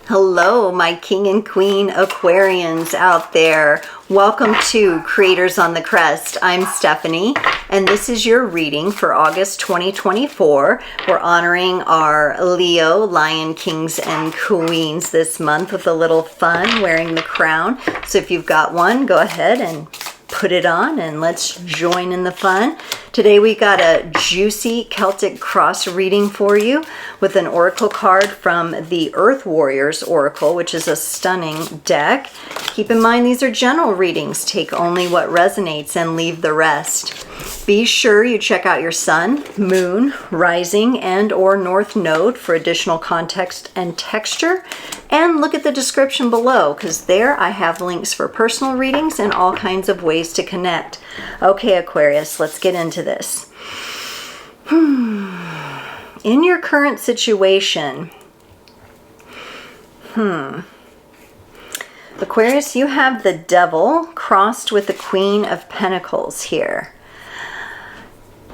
Hello, my king and queen Aquarians out there. Welcome to Creators on the Crest. I'm Stephanie, and this is your reading for August 2024. We're honoring our Leo, Lion, Kings, and Queens this month with a little fun, wearing the crown. So if you've got one, go ahead and put it on and let's join in the fun. Today we got a juicy Celtic cross reading for you with an oracle card from the Earth Warriors Oracle, which is a stunning deck. Keep in mind these are general readings. Take only what resonates and leave the rest. Be sure you check out your sun, moon, rising, and or north node for additional context and texture. And look at the description below, because there I have links for personal readings and all kinds of ways to connect. Okay, Aquarius, let's get into this. In your current situation, Aquarius, you have the Devil crossed with the Queen of Pentacles here.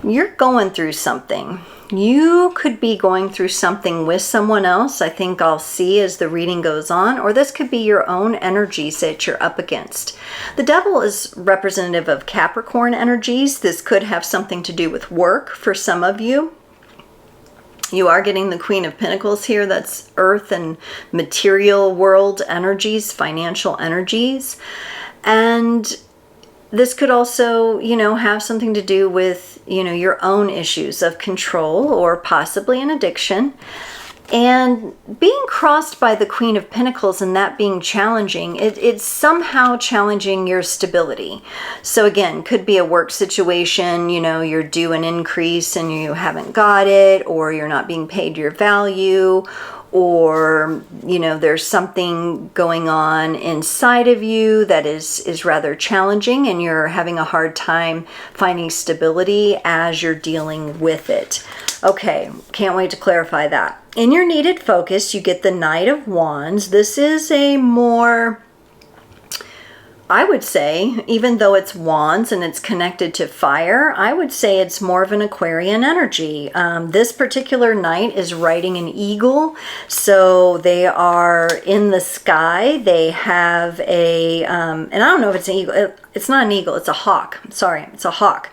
You're going through something. You could be going through something with someone else, I think I'll see as the reading goes on, or this could be your own energies that you're up against. The Devil is representative of Capricorn energies. This could have something to do with work for some of you. You are getting the Queen of Pentacles here. That's earth and material world energies, financial energies. And this could also, have something to do with, your own issues of control or possibly an addiction. And being crossed by the Queen of Pentacles and that being challenging, it's somehow challenging your stability. So again, could be a work situation, you're due an increase and you haven't got it, or you're not being paid your value, or there's something going on inside of you that is rather challenging and you're having a hard time finding stability as you're dealing with it. Okay, can't wait to clarify that. In your needed focus, you get the Knight of Wands. This is a more, I would say, even though it's wands and it's connected to fire, I would say it's more of an Aquarian energy. This particular knight is riding an eagle, so they are in the sky. They have a, and I don't know if it's an eagle. It's not an eagle, it's a hawk. Sorry, it's a hawk.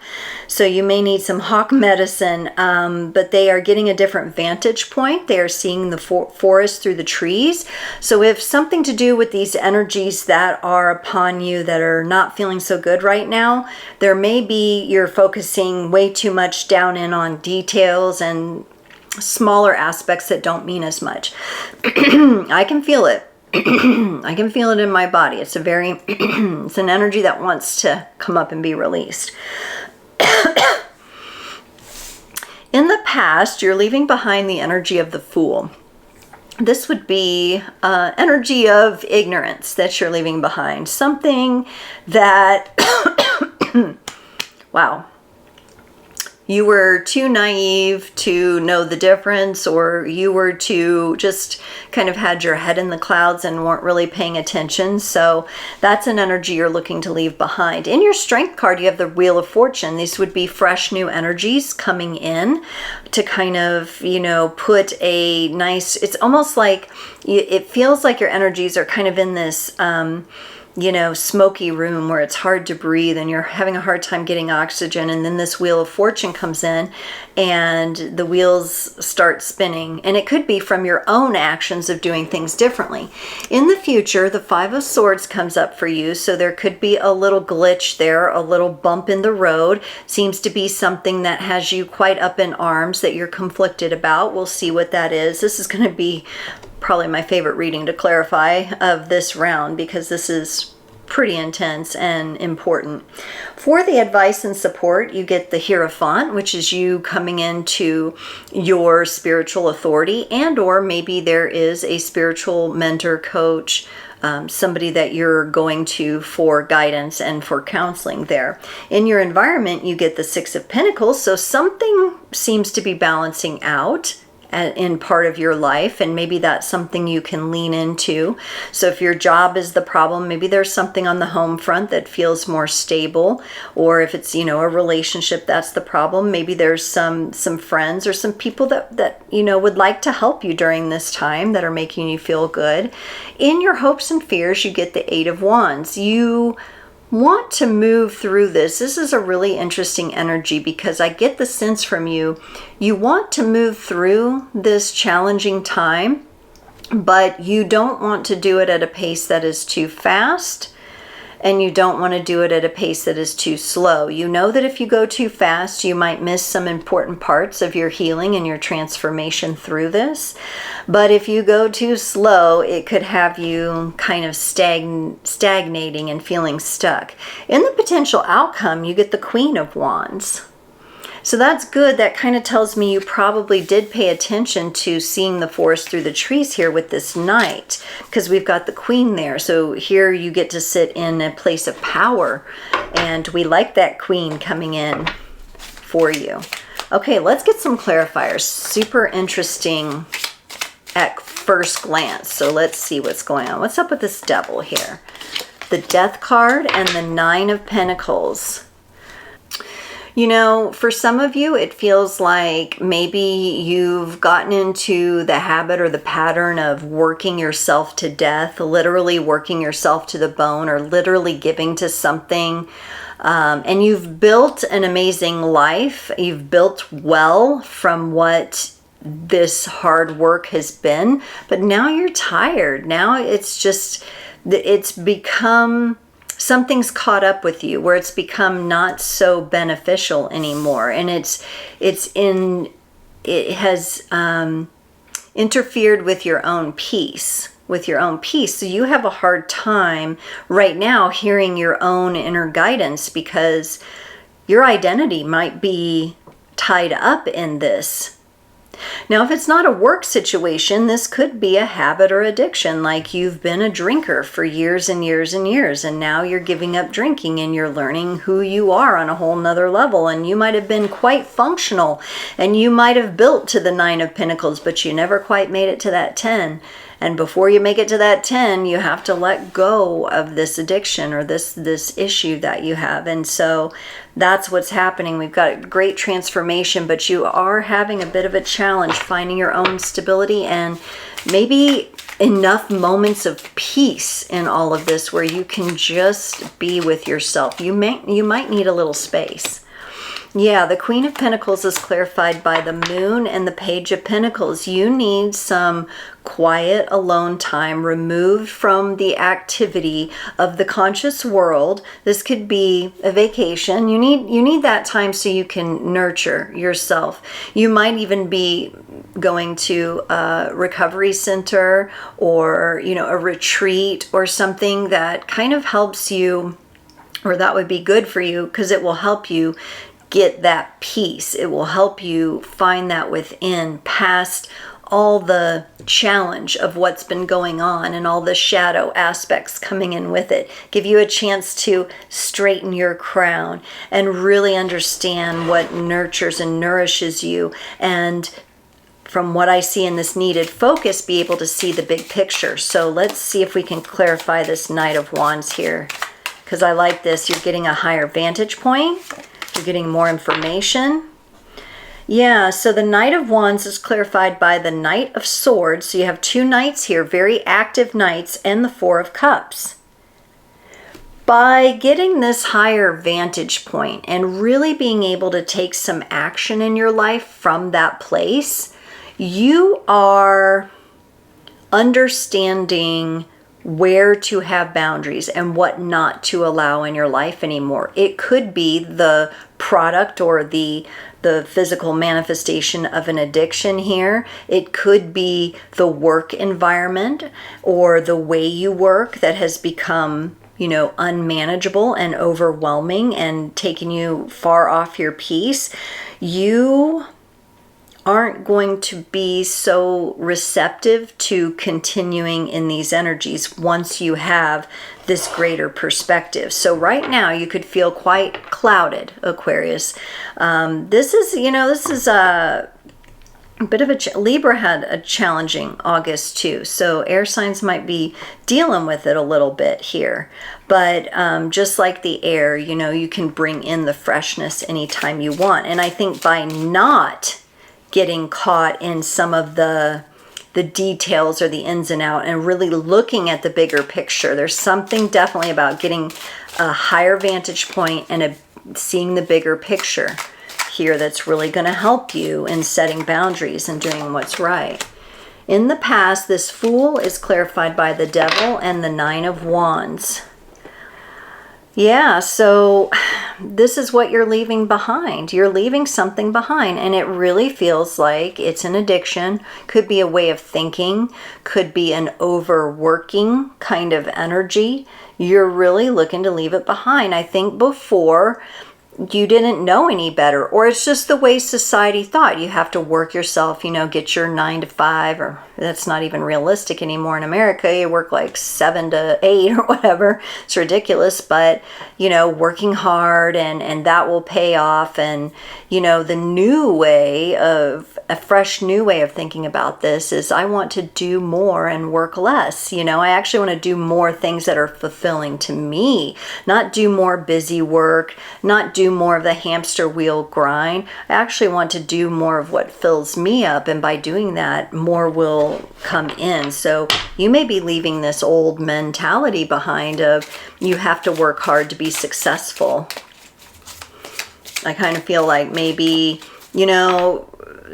So you may need some hawk medicine, but they are getting a different vantage point. They are seeing the forest through the trees. So if something to do with these energies that are upon you that are not feeling so good right now, there may be you're focusing way too much down in on details and smaller aspects that don't mean as much. I can feel it. I can feel it in my body. It's a very, it's an energy that wants to come up and be released. In the past, you're leaving behind the energy of the Fool. This would be energy of ignorance that you're leaving behind. Something that, wow. You were too naive to know the difference, or you were too just kind of had your head in the clouds and weren't really paying attention. So that's an energy you're looking to leave behind. In your Strength card, you have the Wheel of Fortune. These would be fresh new energies coming in to kind of, put a nice, it's almost like, it feels like your energies are kind of in this, smoky room where it's hard to breathe and you're having a hard time getting oxygen, and then this Wheel of Fortune comes in and the wheels start spinning, and it could be from your own actions of doing things differently. In the future, the Five of Swords comes up for you, so there could be a little glitch there, a little bump in the road. Seems to be something that has you quite up in arms that you're conflicted about. We'll see what that is. This is going to be probably my favorite reading to clarify of this round, because this is pretty intense and important. For the advice and support, you get the Hierophant, which is you coming into your spiritual authority, and or maybe there is a spiritual mentor, coach, somebody that you're going to for guidance and for counseling there. In your environment, you get the Six of Pentacles, so something seems to be balancing out. in part of your life, and maybe that's something you can lean into. So if your job is the problem, maybe there's something on the home front that feels more stable, or if it's, you know, a relationship that's the problem, maybe there's some friends or some people that you know would like to help you during this time, that are making you feel good. In your hopes and fears, you get the Eight of Wands. You want to move through this. This is a really interesting energy, because I get the sense from you, you want to move through this challenging time, but you don't want to do it at a pace that is too fast, and you don't want to do it at a pace that is too slow. You know that if you go too fast, you might miss some important parts of your healing and your transformation through this. But if you go too slow, it could have you kind of stagnating and feeling stuck. In the potential outcome, you get the Queen of Wands. So that's good. That kind of tells me you probably did pay attention to seeing the forest through the trees here with this Knight, because we've got the Queen there. So here you get to sit in a place of power, and we like that Queen coming in for you. Okay, let's get some clarifiers. Super interesting at first glance. So let's see what's going on. What's up with this Devil here? The Death card and the Nine of Pentacles. You know, for some of you, it feels like maybe you've gotten into the habit or the pattern of working yourself to death, literally working yourself to the bone, or literally giving to something. And you've built an amazing life. You've built well from what this hard work has been, but now you're tired. Now it's become... something's caught up with you where it's become not so beneficial anymore, and it has interfered with your own peace. So you have a hard time right now hearing your own inner guidance, because your identity might be tied up in this. Now, if it's not a work situation, this could be a habit or addiction, like you've been a drinker for years and years and years, and now you're giving up drinking and you're learning who you are on a whole nother level. And you might have been quite functional, and you might have built to the Nine of Pentacles, but you never quite made it to that 10. And before you make it to that 10, you have to let go of this addiction or this issue that you have. And so that's what's happening. We've got great transformation, but you are having a bit of a challenge finding your own stability and maybe enough moments of peace in all of this where you can just be with yourself. You might need a little space. Yeah, the Queen of Pentacles is clarified by the Moon and the Page of Pentacles. You need some quiet, alone time removed from the activity of the conscious world. This could be a vacation. You need that time so you can nurture yourself. You might even be going to a recovery center, or, you know, a retreat or something that kind of helps you, or that would be good for you, because it will help you get that peace. It will help you find that within, past all the challenge of what's been going on and all the shadow aspects coming in with it. Give you a chance to straighten your crown and really understand what nurtures and nourishes you. And from what I see in this needed focus, be able to see the big picture. So let's see if we can clarify this Knight of Wands here, because I like this. You're getting a higher vantage point. You're getting more information. Yeah, so the Knight of Wands is clarified by the Knight of Swords. So you have two knights here, very active knights, and the Four of Cups. By getting this higher vantage point and really being able to take some action in your life from that place, you are understanding where to have boundaries and what not to allow in your life anymore. It could be the product or the physical manifestation of an addiction here. It could be the work environment or the way you work that has become, you know, unmanageable and overwhelming and taking you far off your peace. You aren't going to be so receptive to continuing in these energies once you have this greater perspective. So right now you could feel quite clouded, Aquarius. This is bit of a Libra had a challenging August too, so air signs might be dealing with it a little bit here. But just like the air, you know, you can bring in the freshness anytime you want. And I think by not getting caught in some of the details or the ins and out and really looking at the bigger picture, there's something definitely about getting a higher vantage point and seeing the bigger picture here that's really going to help you in setting boundaries and doing what's right. In the past, this Fool is clarified by the Devil and the Nine of Wands. Yeah, so this is what you're leaving behind. You're leaving something behind, and it really feels like it's an addiction. Could be a way of thinking, could be an overworking kind of energy. You're really looking to leave it behind. I think before you didn't know any better, or it's just the way society thought. You have to work yourself, you know, get your 9 to 5, or that's not even realistic anymore in America. You work like 7 to 8 or whatever. It's ridiculous, but you know, working hard and that will pay off. And you know, the new way of a fresh new way of thinking about this is I want to do more and work less. You know, I actually want to do more things that are fulfilling to me, not do more busy work, not do more of the hamster wheel grind. I actually want to do more of what fills me up, and by doing that, more will come in. So you may be leaving this old mentality behind of you have to work hard to be successful. I kind of feel like maybe, you know,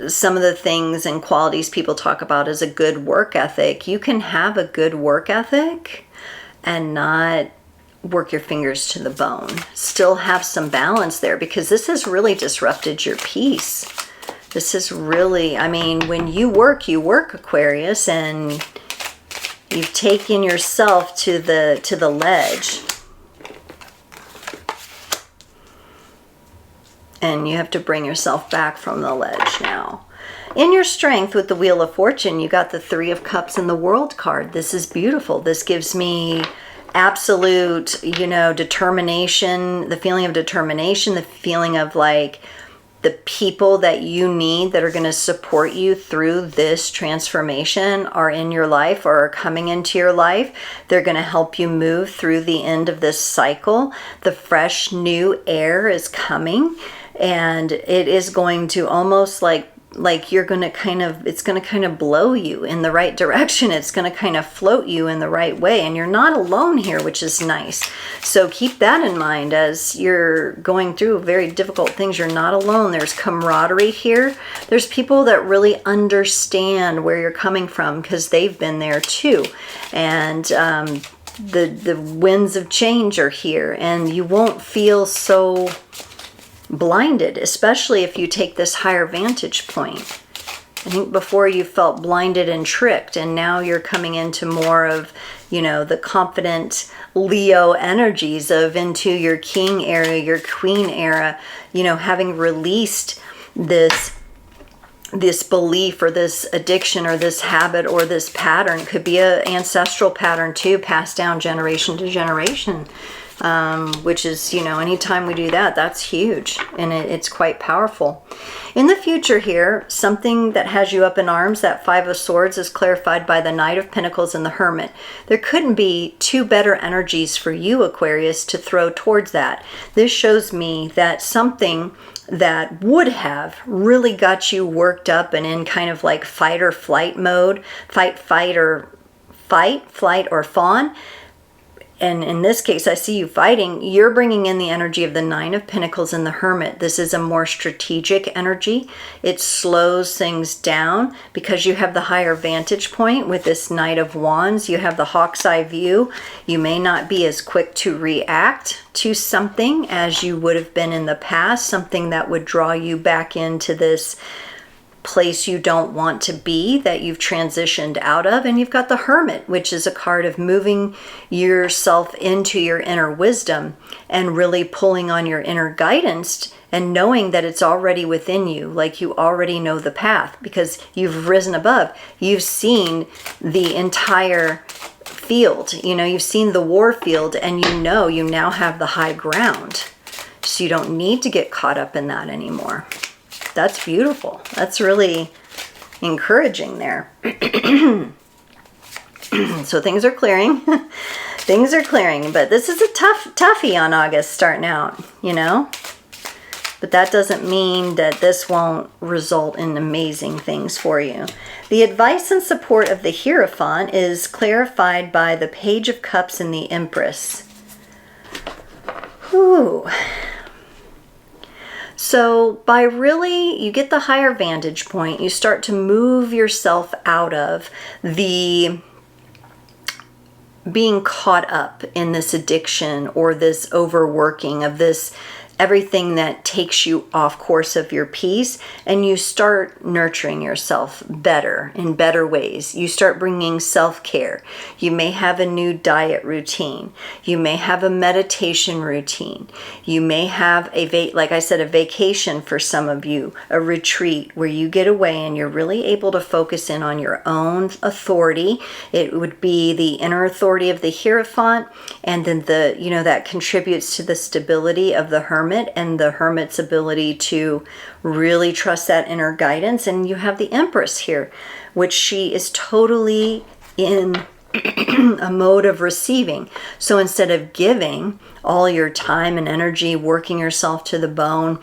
some of the things and qualities people talk about as a good work ethic. You can have a good work ethic and not work your fingers to the bone. Still have some balance there, because this has really disrupted your peace. This is really, I mean, when you work, Aquarius, and you've taken yourself to the ledge. And you have to bring yourself back from the ledge now. In your strength with the Wheel of Fortune, you got the Three of Cups and the World card. This is beautiful. This gives me absolute, you know, determination, the feeling of determination, the feeling of like the people that you need that are going to support you through this transformation are in your life or are coming into your life. They're going to help you move through the end of this cycle. The fresh new air is coming, and it is going to almost like you're going to kind of, it's going to kind of blow you in the right direction. It's going to kind of float you in the right way. And you're not alone here, which is nice. So keep that in mind as you're going through very difficult things. You're not alone. There's camaraderie here. There's people that really understand where you're coming from because they've been there too. And the winds of change are here, and you won't feel so blinded, especially if you take this higher vantage point. I think before you felt blinded and tricked, and now you're coming into more of, you know, the confident Leo energies of into your king era, your queen era, you know, having released this belief or this addiction or this habit or this pattern. Could be an ancestral pattern too, passed down generation to generation. Which is, you know, anytime we do that, that's huge, and it's quite powerful. In the future here, something that has you up in arms, that Five of Swords, is clarified by the Knight of Pentacles and the Hermit. There couldn't be two better energies for you, Aquarius, to throw towards that. This shows me that something that would have really got you worked up and in kind of like fight or flight mode, fight, flight, or fawn. And in this case, I see you fighting. You're bringing in the energy of the Nine of Pentacles and the Hermit. This is a more strategic energy. It slows things down because you have the higher vantage point with this Knight of Wands. You have the hawk's eye view. You may not be as quick to react to something as you would have been in the past, something that would draw you back into this place you don't want to be, that you've transitioned out of. And you've got the Hermit, which is a card of moving yourself into your inner wisdom and really pulling on your inner guidance and knowing that it's already within you, like you already know the path because you've risen above. You've seen the entire field, you know, you've seen the war field, and you know you now have the high ground. So you don't need to get caught up in that anymore. That's beautiful. That's really encouraging there. So things are clearing. Things are clearing, but this is a toughie on August starting out, you know? But that doesn't mean that this won't result in amazing things for you. The advice and support of the Hierophant is clarified by the Page of Cups and the Empress. Whew. So by really, you get the higher vantage point, you start to move yourself out of the being caught up in this addiction or this overworking of this everything that takes you off course of your peace, and you start nurturing yourself better in better ways. You start bringing self-care. You may have a new diet routine. You may have a meditation routine. You may have like I said, a vacation for some of you, a retreat where you get away and you're really able to focus in on your own authority. It would be the inner authority of the Hierophant, and then the, you know, that contributes to the stability of the Hermit and the Hermit's ability to really trust that inner guidance. And you have the Empress here, which she is totally in a mode of receiving. So instead of giving all your time and energy, working yourself to the bone,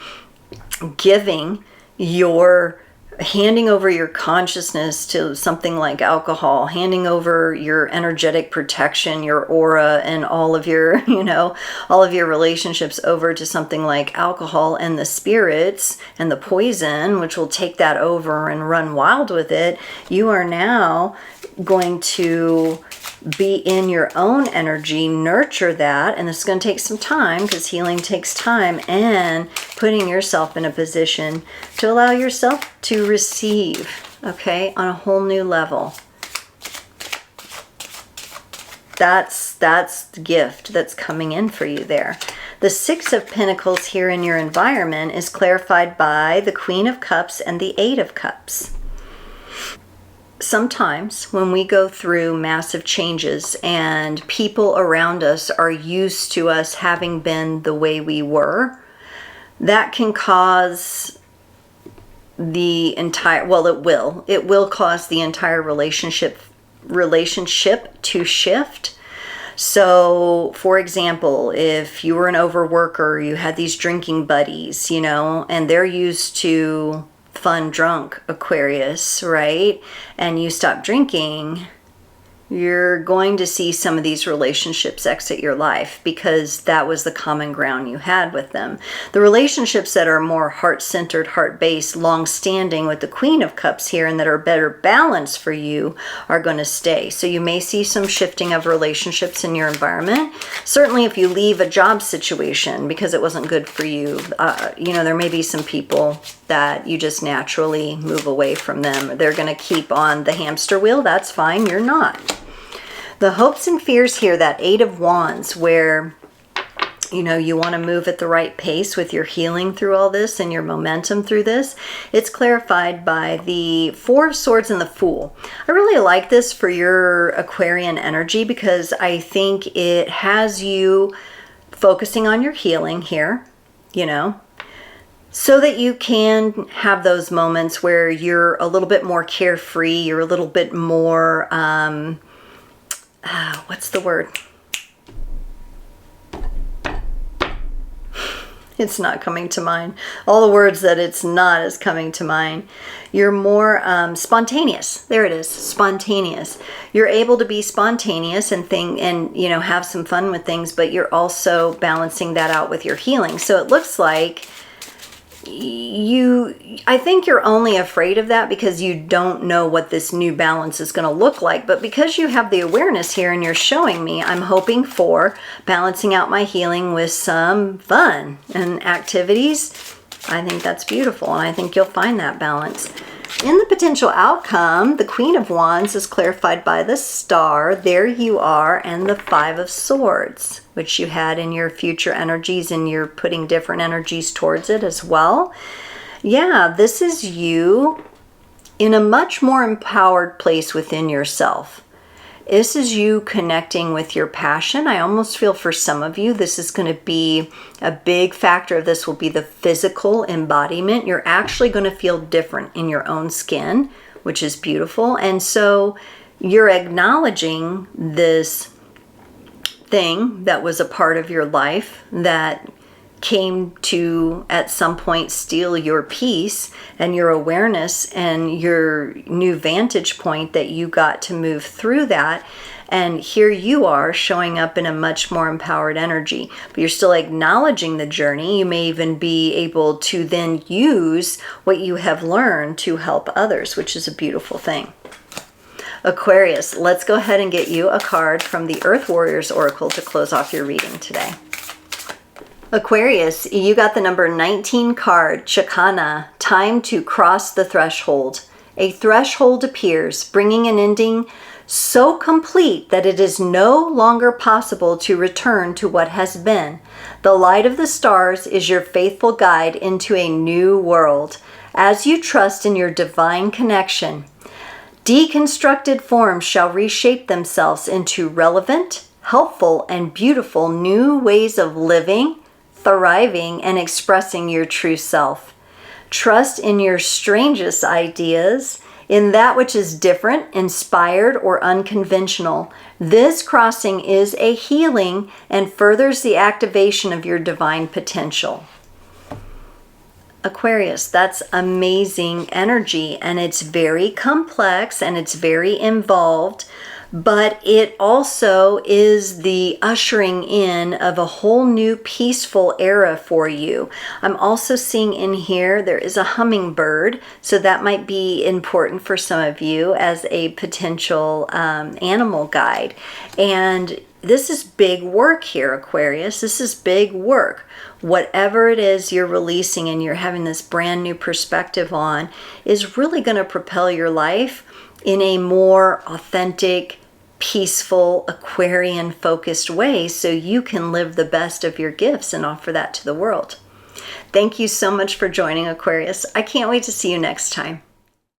handing over your consciousness to something like alcohol, handing over your energetic protection, your aura, and all of your, you know, all of your relationships over to something like alcohol and the spirits and the poison, which will take that over and run wild with it. You are now going to be in your own energy, nurture that, and it's going to take some time because healing takes time, and putting yourself in a position to allow yourself to receive, okay, on a whole new level. That's the gift that's coming in for you there. The Six of Pentacles here in your environment is clarified by the Queen of Cups and the Eight of Cups. Sometimes when we go through massive changes and people around us are used to us having been the way we were, that can cause the entire, well, it will cause the entire relationship to shift. So, for example, if you were an overworker, you had these drinking buddies, you know, and they're used to fun, drunk Aquarius, right? And you stop drinking, you're going to see some of these relationships exit your life because that was the common ground you had with them. The relationships that are more heart-centered, heart-based, long-standing with the Queen of Cups here and that are better balanced for you are going to stay. So you may see some shifting of relationships in your environment. Certainly if you leave a job situation because it wasn't good for you, you know, there may be some people that you just naturally move away from them. They're going to keep on the hamster wheel. That's fine. You're not. The hopes and fears here, that Eight of Wands, where, you know, you want to move at the right pace with your healing through all this and your momentum through this. It's clarified by the Four of Swords and the Fool. I really like this for your Aquarian energy because I think it has you focusing on your healing here, you know, so that you can have those moments where you're a little bit more carefree, you're a little bit more, what's the word? It's not coming to mind. All the words that it's not is coming to mind. You're more spontaneous. There it is, spontaneous. You're able to be spontaneous and you know, have some fun with things, but you're also balancing that out with your healing. So it looks like I think you're only afraid of that because you don't know what this new balance is going to look like. But because you have the awareness here and you're showing me, I'm hoping for balancing out my healing with some fun and activities. I think that's beautiful, and I think you'll find that balance. In the potential outcome, the Queen of Wands is clarified by the Star. There you are, and the Five of Swords, which you had in your future energies, and you're putting different energies towards it as well. Yeah, this is you in a much more empowered place within yourself. This is you connecting with your passion. I almost feel for some of you, this is going to be a big factor of this will be the physical embodiment. You're actually going to feel different in your own skin which is beautiful. And so you're acknowledging this thing that was a part of your life that came to at some point steal your peace and your awareness and your new vantage point that you got to move through that. And here you are showing up in a much more empowered energy, but you're still acknowledging the journey. You may even be able to then use what you have learned to help others, which is a beautiful thing. Aquarius, let's go ahead and get you a card from the Earth Warriors Oracle to close off your reading today. Aquarius, you got the number 19 card, Chakana, time to cross the threshold. A threshold appears, bringing an ending so complete that it is no longer possible to return to what has been. The light of the stars is your faithful guide into a new world. As you trust in your divine connection, deconstructed forms shall reshape themselves into relevant, helpful, and beautiful new ways of living, thriving, and expressing your true self. Trust in your strangest ideas, in that which is different, inspired, or unconventional. This crossing is a healing and furthers the activation of your divine potential. Aquarius, that's amazing energy, and it's very complex and it's very involved, but it also is the ushering in of a whole new peaceful era for you. I'm also seeing in here there is a hummingbird, so that might be important for some of you as a potential animal guide. And this is big work here, Aquarius. This is big work. Whatever it is you're releasing and you're having this brand new perspective on is really going to propel your life in a more authentic, peaceful, Aquarian focused way so you can live the best of your gifts and offer that to the world. Thank you so much for joining, Aquarius. I can't wait to see you next time.